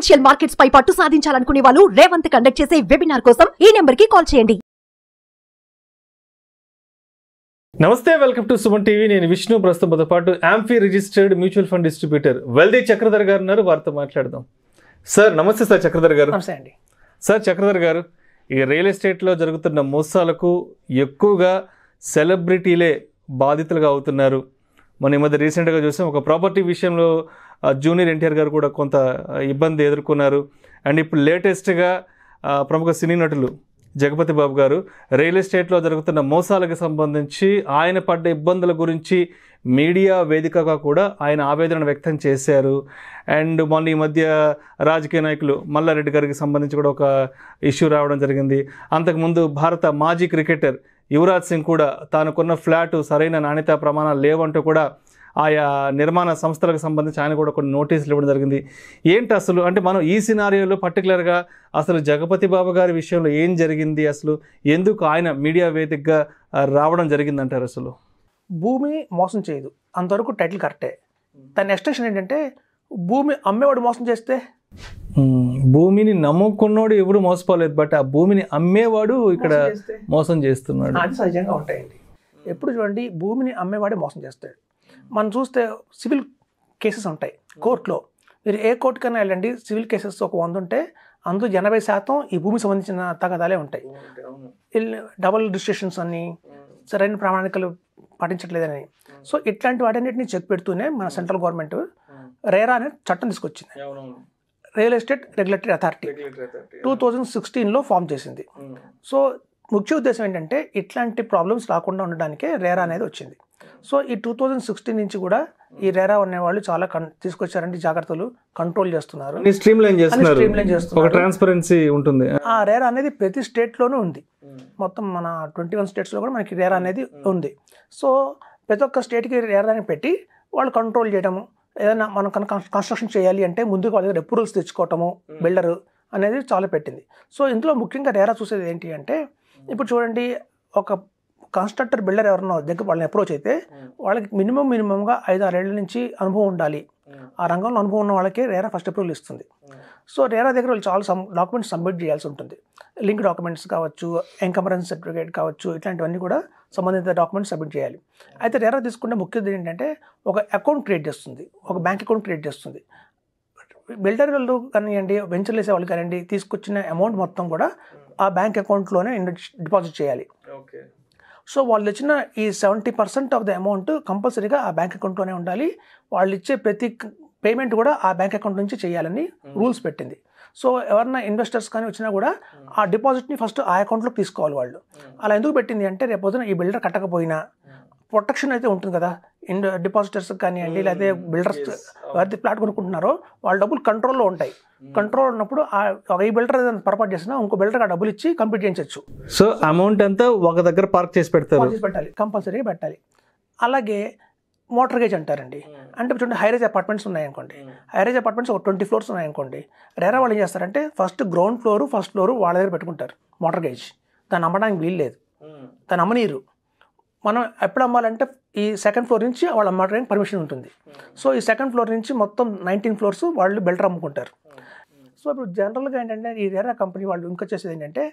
Financial markets పై పట్టు సాధించాలనుకునే వాళ్ళు Revanth conduct చేసే వెబినార్ కోసం ఈ నెంబర్ కి కాల్ చేయండి. నమస్తే, వెల్కమ్ టు సుమన్ టీవీ. నేను విష్ణు. ప్రస్తుతంతో పాటు amphi registered mutual fund distributor wealthy Chakradhar గారు ఉన్నారు. వారితో మాట్లాడదాం. సార్ నమస్తే. సార్ చక్రధర్ గారు. నమస్తే అండి. సార్ చక్రధర్ గారు, ఈ రియల్ ఎస్టేట్లో జరుగుతున్న మోసాలకు ఎక్కువగా సెలబ్రిటీలే బాధితులుగా అవుతున్నారు. మన ఈ మధ్య రీసెంట్గా చూసాం, ఒక ప్రాపర్టీ విషయంలో జూనియర్ ఎన్టీఆర్ గారు కూడా కొంత ఇబ్బంది ఎదుర్కొన్నారు. అండ్ ఇప్పుడు లేటెస్ట్గా ప్రముఖ సినీ నటులు జగపతి బాబు గారు రియల్ ఎస్టేట్లో జరుగుతున్న మోసాలకు సంబంధించి ఆయన పడ్డ ఇబ్బందుల గురించి మీడియా వేదికగా కూడా ఆయన ఆవేదన వ్యక్తం చేశారు. అండ్ మొన్న ఈ మధ్య రాజకీయ నాయకులు మల్లారెడ్డి గారికి సంబంధించి కూడా ఒక ఇష్యూ రావడం జరిగింది. అంతకుముందు భారత మాజీ క్రికెటర్ యువరాజ్ సింగ్ కూడా తానుకున్న ఫ్లాటు సరైన నాణ్యతా ప్రమాణాలు లేవంటూ కూడా ఆయా నిర్మాణ సంస్థలకు సంబంధించి ఆయన కూడా కొన్ని నోటీసులు ఇవ్వడం జరిగింది. ఏంటి అసలు, అంటే మనం ఈ సినారియోలో పర్టికులర్గా అసలు జగపతి బాబు గారి విషయంలో ఏం జరిగింది, అసలు ఎందుకు ఆయన మీడియా వేదికగా రావడం జరిగిందంటారు? అసలు భూమి మోసం చేయదు, అంతవరకు టైటిల్ కరెక్టే. దాని ఎక్స్టెన్షన్ ఏంటంటే భూమి అమ్మేవాడు మోసం చేస్తే, భూమిని నమ్ముకున్నాడు ఎవడు మోసపోలేదు, బట్ ఆ భూమిని అమ్మేవాడు ఇక్కడ మోసం చేస్తున్నాడు. అది సహజంగా ఉంటాయండి. ఎప్పుడు చూడండి, భూమిని అమ్మేవాడే మోసం చేస్తాడు. మనం చూస్తే సివిల్ కేసెస్ ఉంటాయి కోర్టులో. మీరు ఏ కోర్టుకైనా వెళ్ళండి, సివిల్ కేసెస్ ఒక 100 ఉంటే అందులో 80% ఈ భూమికి సంబంధించిన తగాదాలే ఉంటాయి. డబుల్ రిజిస్ట్రేషన్స్ అని, సరైన ప్రామాణికలు పాటించట్లేదని. సో ఇట్లాంటి వాటన్నిటిని చెక్ పెడుతూనే మన సెంట్రల్ గవర్నమెంట్ రేరా అనే చట్టం తీసుకొచ్చింది. రియల్ ఎస్టేట్ రెగ్యులేటరీ అథారిటీ 2016లో ఫామ్ చేసింది. సో ముఖ్య ఉద్దేశం ఏంటంటే ఇట్లాంటి ప్రాబ్లమ్స్ రాకుండా ఉండడానికే రేరా అనేది వచ్చింది. సో ఈ 2016 నుంచి కూడా ఈ రేరా అనేవాళ్ళు చాలా తీసుకొచ్చారంటే జాగ్రత్తలు కంట్రోల్ చేస్తున్నారు, స్ట్రీమ్లైన్ చేస్తున్నారు, ట్రాన్స్పరెన్సీ ఉంటుంది. ఆ రేరా అనేది ప్రతి స్టేట్లోనూ ఉంది. మొత్తం మన 21 స్టేట్స్లో కూడా మనకి రేరా అనేది ఉంది. సో ప్రతి ఒక్క స్టేట్కి రేరాని పెట్టి వాళ్ళు కంట్రోల్ చేయడము, ఏదైనా మనం కన్స్ట్రక్షన్ చేయాలి అంటే ముందుకు వాళ్ళ దగ్గర అప్రూవల్స్ తెచ్చుకోవటము, బిల్డర్ అనేది చాలా పెట్టింది. సో ఇందులో ముఖ్యంగా రేరా చూసేది ఏంటి అంటే, ఇప్పుడు చూడండి, ఒక కన్స్ట్రక్టర్ బిల్డర్ ఎవరన్నా దగ్గర వాళ్ళని అప్రోచ్ అయితే వాళ్ళకి మినిమంగా 5-6 ఏళ్ల నుంచి అనుభవం ఉండాలి. ఆ రంగంలో అనుభవం ఉన్న వాళ్ళకే రేరా ఫస్ట్ అప్రూవల్ ఇస్తుంది. సో రేరా దగ్గర వాళ్ళు చాలా డాక్యుమెంట్స్ సబ్మిట్ చేయాల్సి ఉంటుంది. లింక్ డాక్యుమెంట్స్ కావచ్చు, ఎంకంబరెన్స్ సర్టిఫికేట్ కావచ్చు, ఇట్లాంటివన్నీ కూడా సంబంధిత డాక్యుమెంట్స్ సబ్మిట్ చేయాలి. అయితే రేరా తీసుకుంటే ముఖ్యది ఏంటంటే ఒక అకౌంట్ క్రియేట్ చేస్తుంది, ఒక బ్యాంక్ అకౌంట్ క్రియేట్ చేస్తుంది. బిల్డర్ వాళ్ళు కానివ్వండి, వెంచర్లు వేసే వాళ్ళు కానివ్వండి, తీసుకొచ్చిన అమౌంట్ మొత్తం కూడా ఆ బ్యాంక్ అకౌంట్లోనే డిపాజిట్ చేయాలి. సో వాళ్ళు ఇచ్చిన ఈ 70% ఆఫ్ ద అమౌంట్ కంపల్సరీగా ఆ బ్యాంక్ అకౌంట్లోనే ఉండాలి. వాళ్ళు ఇచ్చే ప్రతి పేమెంట్ కూడా ఆ బ్యాంక్ అకౌంట్ నుంచి చేయాలని రూల్స్ పెట్టింది. సో ఎవరైనా ఇన్వెస్టర్స్ కానీ వచ్చినా కూడా ఆ డిపాజిట్ని ఫస్ట్ ఆ అకౌంట్లోకి తీసుకోవాలి వాళ్ళు. అలా ఎందుకు పెట్టింది అంటే, రేపొద్దున ఈ బిల్డర్ కట్టకపోయినా ప్రొటెక్షన్ అయితే ఉంటుంది కదా, డిపాజిటర్స్ కానివ్వండి, లేకపోతే బిల్డర్స్ ఎవరైతే ప్లాట్ కొనుక్కుంటున్నారో వాళ్ళ డబ్బులు కంట్రోల్లో ఉంటాయి. కంట్రోల్ ఉన్నప్పుడు ఈ బిల్డర్ ఏదైనా పొరపాటు చేసినా ఇంకో బిల్డర్ ఆ డబ్బులు ఇచ్చి కంప్లీట్ చేయించవచ్చు. సో అమౌంట్ అంతా ఒక దగ్గర పార్క్ చేసి పెట్టాలి, కంపల్సరీగా పెట్టాలి. అలాగే మోటర్గేజ్ అంటారండి. అంటే చూడండి, హైరేజ్ అపార్ట్మెంట్స్ ఉన్నాయనుకోండి, హైరేజ్ అపార్ట్మెంట్స్ ఒక 20 ఫ్లోర్స్ ఉన్నాయనుకోండి, రేరా వాళ్ళు ఏం చేస్తారంటే first ground floor, first floor వాళ్ళ దగ్గర పెట్టుకుంటారు మోటర్గేజ్. దాన్ని అమ్మడానికి వీలు లేదు, దాన్ని అమ్మనీరు. మనం ఎప్పుడు అమ్మాలంటే ఈ సెకండ్ ఫ్లోర్ నుంచి వాళ్ళు అమ్మడానికి పర్మిషన్ ఉంటుంది. సో ఈ సెకండ్ ఫ్లోర్ నుంచి మొత్తం 19 ఫ్లోర్స్ వాళ్ళు బిల్డర్ అమ్ముకుంటారు. సో ఇప్పుడు జనరల్గా ఏంటంటే ఈ రేరా కంపెనీ వాళ్ళు ఇంకా చేసేది ఏంటంటే,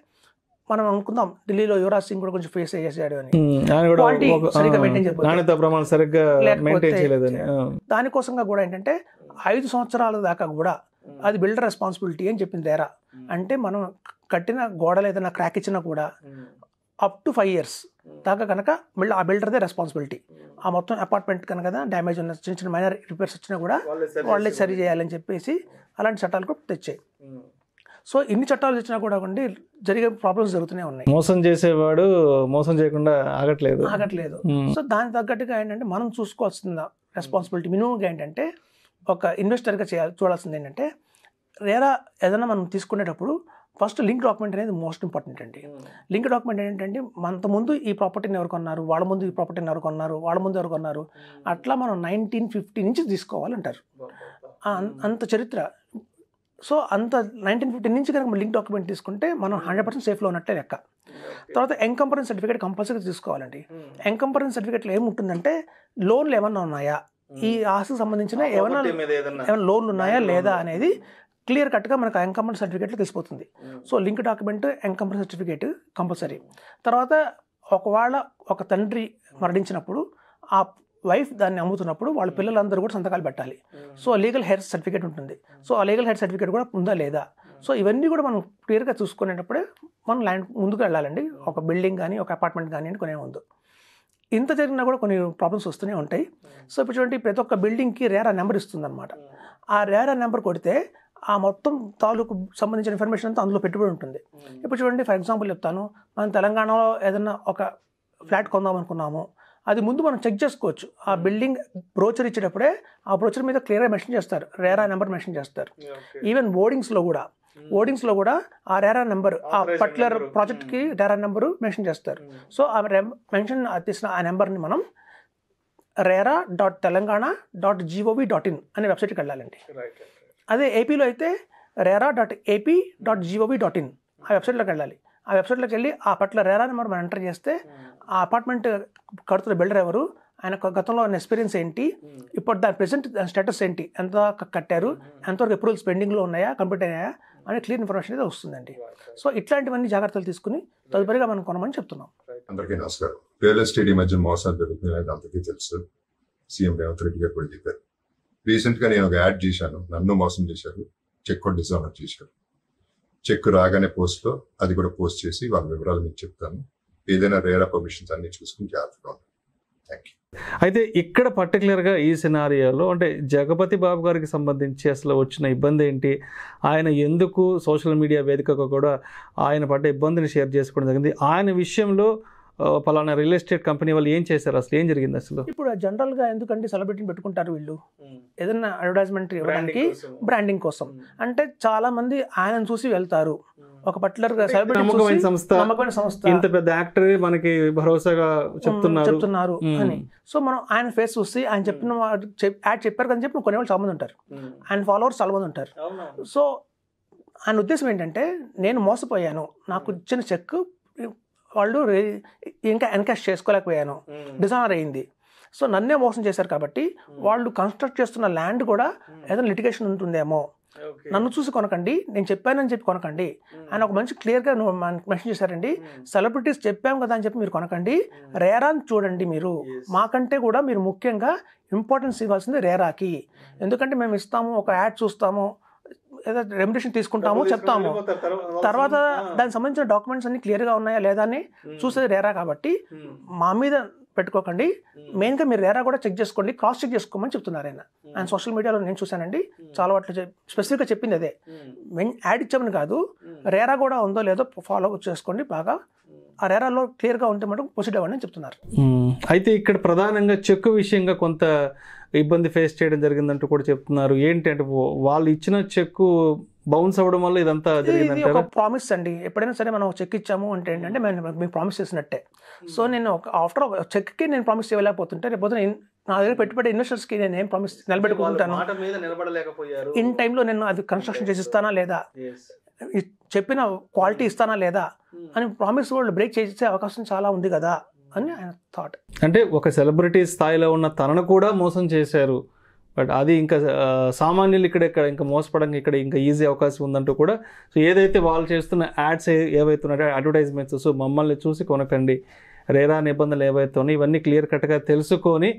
మనం అనుకుందాం ఢిల్లీలో యువరాజ్ సింగ్ కూడా కొంచెం ఫేస్ చేసాడు అని, దానికోసంగా కూడా ఏంటంటే 5 సంవత్సరాల దాకా కూడా అది బిల్డర్ రెస్పాన్సిబిలిటీ అని చెప్పింది రేరా. అంటే మనం కట్టిన గోడలు ఏదైనా క్రాక్ ఇచ్చినా కూడా అప్ టు 5 years దాకా కనుక మళ్ళీ ఆ బిల్డర్దే రెస్పాన్సిబిలిటీ. ఆ మొత్తం అపార్ట్మెంట్ కనుక డ్యామేజ్ ఉన్న చిన్న మైనర్ రిపేర్స్ వచ్చినా కూడా వాళ్ళే సరి చేయాలని చెప్పేసి అలాంటి చట్టాలు కూడా తెచ్చాయి. సో ఇన్ని చట్టాలు తెచ్చినా కూడా జరిగే ప్రాబ్లమ్స్ జరుగుతూనే ఉన్నాయి. మోసం చేసేవాడు మోసం చేయకుండా ఆగట్లేదు. సో దానికి తగ్గట్టుగా ఏంటంటే మనం చూసుకోవాల్సిన రెస్పాన్సిబిలిటీ మినిమంగా ఏంటంటే, ఒక ఇన్వెస్టర్గా చూడాల్సింది ఏంటంటే, రేరా ఏదైనా మనం తీసుకునేటప్పుడు ఫస్ట్ లింక్ డాక్యుమెంట్ అనేది మోస్ట్ ఇంపార్టెంట్ అండి. లింక్ డాక్యుమెంట్ ఏంటంటే, మనతో ముందు ఈ ప్రాపర్టీని ఎవరు కొన్నారు, వాళ్ళ ముందు ఈ ప్రాపర్టీని ఎవరు కొన్నారు, వాళ్ళ ముందు ఎవరు కొన్నారు, అట్లా మనం 1950 నుంచి తీసుకోవాలంటారు. అంత చరిత్ర. సో అంత 1950 నుంచి కనుక లింక్ డాక్యుమెంట్ తీసుకుంటే మనం 100% సేఫ్లో ఉన్నట్లే లెక్క. తర్వాత ఎంకంబరెన్స్ సర్టిఫికేట్ కంపల్సరీ తీసుకోవాలండి. ఎంకంబరెన్స్ సర్టిఫికేట్లో ఏముంటుందంటే, లోన్లు ఏమన్నా ఉన్నాయా, ఈ ఆస్తికి సంబంధించిన ఏమైనా లోన్లు ఉన్నాయా లేదా అనేది క్లియర్ కట్గా మనకు ఎంకంబరెన్స్ సర్టిఫికేట్లో తెలిసిపోతుంది. So link document, encumbrance certificate compulsory. తర్వాత ఒకవేళ ఒక తండ్రి మరణించినప్పుడు ఆ వైఫ్ దాన్ని అమ్ముతున్నప్పుడు వాళ్ళ పిల్లలందరూ కూడా సంతకాలు పెట్టాలి. సో లీగల్ హెయిర్ సర్టిఫికేట్ ఉంటుంది. సో ఆ లీగల్ హెయిర్ సర్టిఫికేట్ కూడా ఉందా లేదా, సో ఇవన్నీ కూడా మనం క్లియర్గా చూసుకునేటప్పుడే మనం ల్యాండ్ ముందుకు వెళ్ళాలండి. ఒక బిల్డింగ్ కానీ ఒక అపార్ట్మెంట్ కానీ కొనే ముందు. ఇంత జరిగినా కూడా కొన్ని ప్రాబ్లమ్స్ వస్తూనే ఉంటాయి. సో ఇప్పుడు చూడండి, ప్రతి ఒక్క బిల్డింగ్కి రేరా నెంబర్ ఇస్తుందన్నమాట. ఆ రేరా నెంబర్ కొడితే ఆ మొత్తం తాలూకు సంబంధించిన ఇన్ఫర్మేషన్ అంతా అందులో పెట్టుబడి ఉంటుంది. ఇప్పుడు చూడండి, ఫర్ ఎగ్జాంపుల్ చెప్తాను, మనం తెలంగాణలో ఏదైనా ఒక ఫ్లాట్ కొందాం అనుకున్నాము, అది ముందు మనం చెక్ చేసుకోవచ్చు. ఆ బిల్డింగ్ బ్రోచర్ ఇచ్చేటప్పుడే ఆ బ్రోచర్ మీద క్లియర్గా మెన్షన్ చేస్తారు, రేరా నెంబర్ మెన్షన్ చేస్తారు. ఈవెన్ ఓడింగ్స్లో కూడా ఆ రేరా నెంబర్, ఆ పర్టికులర్ ప్రాజెక్ట్కి రేరా నెంబరు మెన్షన్ చేస్తారు. సో ఆ మెన్షన్ తీసిన ఆ నెంబర్ని మనం rera.telangana.gov.in అనే వెబ్సైట్కి వెళ్ళాలండి. అదే ఏపీలో అయితే rera.ap.gov.in ఆ వెబ్సైట్లోకి వెళ్ళాలి. ఆ వెబ్సైట్లోకి వెళ్ళి ఆ పట్ల రేరా నెంబర్ మనం ఎంటర్ చేస్తే ఆ అపార్ట్మెంట్ కడుతున్న బిల్డర్ ఎవరు, ఆయన గతంలో ఉన్న ఎక్స్పీరియన్స్ ఏంటి, ఇప్పుడు దాని ప్రెసెంట్ స్టేటస్ ఏంటి, ఎంత కట్టారు, ఎంతవరకు అప్రూవల్స్ పెండింగ్లో ఉన్నాయా, కంప్లీట్ అయ్యాయా అనే క్లియర్ ఇన్ఫర్మేషన్ అయితే వస్తుందండి. సో ఇట్లాంటివన్నీ జాగ్రత్తలు తీసుకుని తదుపరిగా మనం కొనమని చెప్తున్నాం. అందరికీ నమస్కారం. రియల్ ఎస్టేట్ ఈ మధ్య మోసాలు జరుగుతున్నాయి అనేది అందరికీ తెలుసు. సీఎం రేవంత్ రెడ్డి గారు కూడా చెప్పారు. రీసెంట్గా నేను ఒక యాడ్ చేశాను, నన్ను మోసం చేశారు, చెక్ కూడా డిజానర్ చేశారు. చెక్ రాగానే పోస్ట్లో అది కూడా పోస్ట్ చేసి వాళ్ళ వివరాలు మీకు చెప్తాను. ఏదైనా రేరా పర్మిషన్స్ అన్ని చూసుకుని జాగ్రత్తగా ఉంటాను. Thank you. అయితే ఇక్కడ పర్టికులర్గా ఈ సినారియోలో అంటే జగపతి బాబు గారికి సంబంధించి అసలు వచ్చిన ఇబ్బంది ఏంటి, ఆయన ఎందుకు సోషల్ మీడియా వేదికగా కూడా ఆయన పడ్డ ఇబ్బందిని షేర్ చేసుకోవడం జరిగింది, ఆయన విషయంలో పలానా రియల్ ఎస్టేట్ కంపెనీ వాళ్ళు ఏం చేశారు, అసలు ఏం జరిగింది అసలు? ఇప్పుడు జనరల్గా ఎందుకంటే సెలబ్రిటీని పెట్టుకుంటారు వీళ్ళు ఏదైనా అడ్వర్టైజ్మెంట్ ఇవ్వడానికి, బ్రాండింగ్ కోసం. అంటే చాలా మంది ఆయనను చూసి వెళ్తారు. ఒక పర్టికులర్ నమ్మకమైన సంస్థ, ఇంత పెద్ద యాక్టర్ మనకి భరోసాగా చెప్తున్నారు అని. సో మనం ఆయన ఫేస్ చూసి ఆయన చెప్పిన యాడ్ చెప్పారు కానీ చెప్పి కొనేవాళ్ళు చాలా మంది ఉంటారు, ఆయన ఫాలోవర్స్ చాలా మంది ఉంటారు. సో ఆయన ఉద్దేశం ఏంటంటే, నేను మోసపోయాను, నాకు ఇచ్చిన చెక్ వాళ్ళు ఇంకా ఎన్కాష్ చేసుకోలేకపోయాను, డిజానర్ అయింది, సో నన్నే మోసం చేశారు కాబట్టి వాళ్ళు కన్స్ట్రక్ట్ చేస్తున్న ల్యాండ్ కూడా ఏదైనా లిటిగేషన్ ఉంటుందేమో, నన్ను చూసి కొనకండి, నేను చెప్పానని చెప్పి కొనకండి ఆయన ఒక మంచి క్లియర్గా మెన్షన్ చేశారండి. సెలబ్రిటీస్ చెప్పాం కదా అని చెప్పి మీరు కొనకండి, రేరాని చూడండి. మీరు మాకంటే కూడా మీరు ముఖ్యంగా ఇంపార్టెన్స్ ఇవ్వాల్సింది రేరాకి. ఎందుకంటే మేము ఇస్తాము, ఒక యాడ్ చూస్తాము, ఏదో రెమ్యునరేషన్ తీసుకుంటాము, చెప్తాము, తర్వాత దానికి సంబంధించిన డాక్యుమెంట్స్ అన్ని క్లియర్గా ఉన్నాయా లేదా అని చూసేది రేరా. కాబట్టి మా మీద పెట్టుకోకండి, మెయిన్గా మీరు రేరా కూడా చెక్ చేసుకోండి, క్రాస్ చెక్ చేసుకోమని చెప్తున్నారు ఆయన సోషల్ మీడియాలో. నేను చూశానండి, చాలా వాటిలో స్పెసిఫిక్గా చెప్పింది అదే, యాడ్ ఇచ్చామని కాదు, రేరా కూడా ఉందో లేదో ఫాలో చేసుకోండి బాగా, ఆ రేరాలో క్లియర్గా ఉంటే మటుకు ప్రొసీడ్ అవ్వండి అని చెప్తున్నారు. అయితే ఇక్కడ ప్రధానంగా చెక్ విషయంగా కొంత ఇబ్బంది ఫేస్ చేయడం జరిగిందంటూ కూడా చెప్తున్నారు. ఏంటి అంటే, వాళ్ళు ఇచ్చిన చెక్ బౌన్స్ అవ్వడం వల్ల ఇదంతా జరిగింది. ఒక ప్రామిస్ అండి, ఎప్పుడైనా సరే మనం చెక్ ఇచ్చాము అంటే ఏంటంటే మేము ప్రామిస్ చేసినట్టే. సో నేను ఆఫ్టర్ చెక్కి నేను ప్రామిస్ చేయలేకపోతుంటే రేపు నా దగ్గర పెట్టుబడి ఇన్వెస్టర్స్కి నేను ఏం ప్రామిస్ నిలబెట్టుకుంటాను, ఇన్ టైంలో నేను అది కన్స్ట్రక్షన్ చేసి ఇస్తానా లేదా, చెప్పిన క్వాలిటీ ఇస్తానా లేదా అని ప్రామిస్ వాళ్ళు బ్రేక్ చేసే అవకాశం చాలా ఉంది కదా అని ఆయన థాట్. అంటే ఒక సెలబ్రిటీ స్థాయిలో ఉన్న తనను కూడా మోసం చేశారు, బట్ అది ఇంకా సామాన్యులు ఇక్కడ ఇంకా మోసపడంగా ఇక్కడ ఇంకా ఈజీ అవకాశం ఉందంటూ కూడా. సో ఏదైతే వాళ్ళు చేస్తున్న యాడ్స్ ఏవైతే ఉన్నాయో అడ్వర్టైజ్మెంట్స్, సో మమ్మల్ని చూసి కొనకండి, రేరా నిబంధనలు ఏవైతే ఉన్నాయో ఇవన్నీ క్లియర్ కట్గా తెలుసుకొని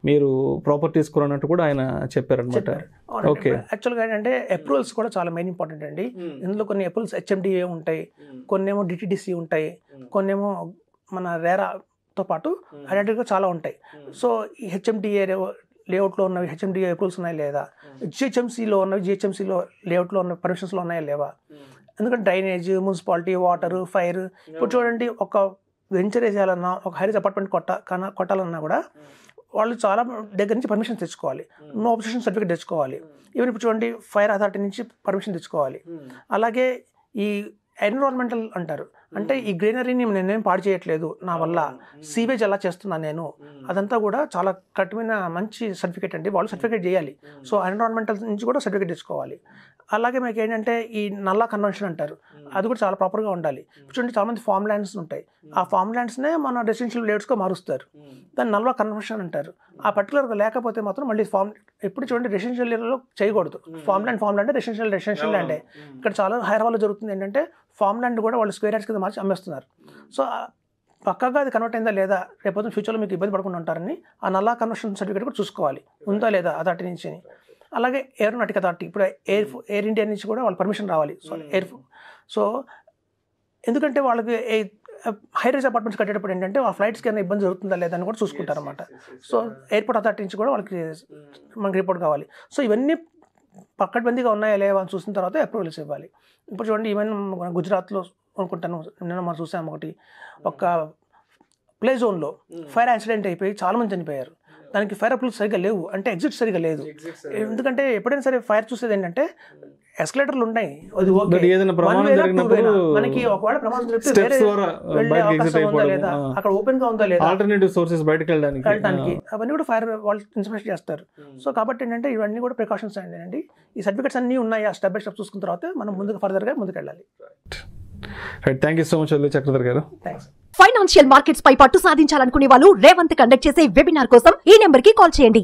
మీరు ప్రాపర్టీస్ కొనట్టు కూడా ఆయన చెప్పారనమాట. ఓకే, యాక్చువల్గా ఏంటంటే అప్రూవల్స్ కూడా చాలా మెయిన్ ఇంపార్టెంట్ అండి. ఇందులో కొన్ని అప్రూవల్స్ హెచ్ఎండిఏ ఉంటాయి, కొన్నేమో డిటిడిసి ఉంటాయి, కొన్నేమో మన రేరాతో పాటు అడాటివ్గా చాలా ఉంటాయి. సో ఈ హెచ్ఎండిఏ లేఅవుట్లో ఉన్నవి హెచ్ఎండిఏ అప్రూవల్స్ ఉన్నాయి లేదా, జిహెచ్ఎంసీలో ఉన్నవి జిహెచ్ఎంసీలో లేఅవుట్లో ఉన్న పర్మిషన్స్లో ఉన్నాయా లేవా, ఎందుకంటే డ్రైనేజ్, మున్సిపాలిటీ, వాటర్, ఫైర్. ఇప్పుడు చూడండి, ఒక వెంచర్ వేసేయాలన్నా, ఒక హైరేజ్ అపార్ట్మెంట్ కొట్టాలన్నా కూడా వాళ్ళు చాలా దగ్గర నుంచి పర్మిషన్ తెచ్చుకోవాలి, నో అబ్జెక్షన్ సర్టిఫికేట్ తెచ్చుకోవాలి. ఈవెన్ ఇప్పుడు చూడండి, ఫైర్ అథారిటీ నుంచి పర్మిషన్ తెచ్చుకోవాలి. అలాగే ఈ ఎన్విరాన్మెంటల్ అంటారు, అంటే ఈ గ్రీనరీని నేనేం పాడు చేయట్లేదు, నా వల్ల సీవేజ్ ఎలా చేస్తున్నాను నేను, అదంతా కూడా చాలా కఠినమైన మంచి సర్టిఫికేట్ అండి, వాళ్ళు సర్టిఫికేట్ చేయాలి. సో ఎన్విరాన్మెంటల్ నుంచి కూడా సర్టిఫికేట్ తెచ్చుకోవాలి. అలాగే మనకి ఏంటంటే ఈ నల్లా కన్వెన్షన్ అంటారు, అది కూడా చాలా ప్రాపర్గా ఉండాలి. చూడండి చాలామంది ఫామ్ ల్యాండ్స్ ఉంటాయి, ఆ ఫామ్ ల్యాండ్స్నే మన రెసిడెన్షియల్ లేఅవుట్స్గా మారుస్తారు, దాన్ని నల్లా కన్వెన్షన్ అంటారు. ఆ పర్టికులర్గా లేకపోతే మాత్రం మళ్ళీ ఫామ్ ఎప్పుడు చూడండి రెసిడెన్షియల్ ఏరియాలో చేయకూడదు. ఫామ్ ల్యాండ్ రెసిడెన్షియల్ ల్యాండే. ఇక్కడ చాలా హైదరాబాద్లో జరుగుతుంది ఏంటంటే ఫామ్ ల్యాండ్ కూడా వాళ్ళు స్క్వేర్ యార్డ్స్ కింద మార్చి అమ్మేస్తున్నారు. సో పక్కగా అది కన్వర్ట్ అయిందా లేదా, రేపు ఫ్యూచర్లో మీకు ఇబ్బంది పడకుండా ఉంటారని ఆ నల్లా కన్వర్షన్ సర్టిఫికేట్ కూడా చూసుకోవాలి, ఉందా లేదా అథారిటీ నుంచి. అలాగే ఏరోనాటిక్ అథారిటీ, ఇప్పుడు ఎయిర్ ఇండియా నుంచి కూడా వాళ్ళ పర్మిషన్ రావాలి. సో ఎందుకంటే వాళ్ళకి హై రైజ్ అపార్ట్మెంట్స్ కట్టేటప్పుడు ఏంటంటే ఆ ఫ్లైట్స్కి ఏమైనా ఇబ్బంది జరుగుతుందా లేదా అని కూడా చూసుకుంటారు అనమాట. సో ఎయిర్పోర్ట్ అథారిటీ నుంచి కూడా వాళ్ళకి మనకి రిపోర్ట్ కావాలి. సో ఇవన్నీ పక్కడ్బందీగా ఉన్నాయా లేవా అని చూసిన తర్వాత అప్రూవల్స్ ఇవ్వాలి. ఇప్పుడు చూడండి ఈవెన్ గుజరాత్లో అనుకుంటాను, నిన్న మనం చూసాము ఒకటి, ఒక ప్లే జోన్లో ఫైర్ యాక్సిడెంట్ అయిపోయి చాలామంది చనిపోయారు. దానికి ఫైర్ అప్రూవల్స్ సరిగ్గా లేవు, అంటే ఎగ్జిట్ సరిగ్గా లేదు. ఎందుకంటే ఎప్పుడైనా సరే ఫైర్ చూసేది ఏంటంటే ఎస్కలేటర్లు ఉన్నాయి, అది ఓకే, మనకి ఒకవేళ ప్రమాదం జరిగితే లేదా అక్కడ ఓపెన్ గా ఉందా లేదా ఆల్టర్నేటివ్ సోర్సెస్ బయటకు వెళ్ళడానికి అవన్నీ కూడా ఫైర్ వాళ్ళు ఇన్స్పెక్షన్ చేస్తారు. సో కాబట్టి ఏంటంటే ఇవన్నీ కూడా ప్రికాషన్స్ అండి. ఈ సర్టిఫికేట్స్ అన్నీ ఉన్నాయి, ఆ స్టెప్ బై స్టెప్ చూసుకున్న తర్వాత మనం ముందుకు ఫర్దర్గా ముందుకు వెళ్ళాలి. Thank you so much Chakradhar గారు. థ్యాంక్స్. ఫైనాన్షియల్ మార్కెట్స్ పై పట్టు సాధించాలనుకునే వాళ్ళు రేవంత్ కండక్ట్ చేసే వెబినార్ కోసం ఈ నెంబర్ కి కాల్ చేయండి.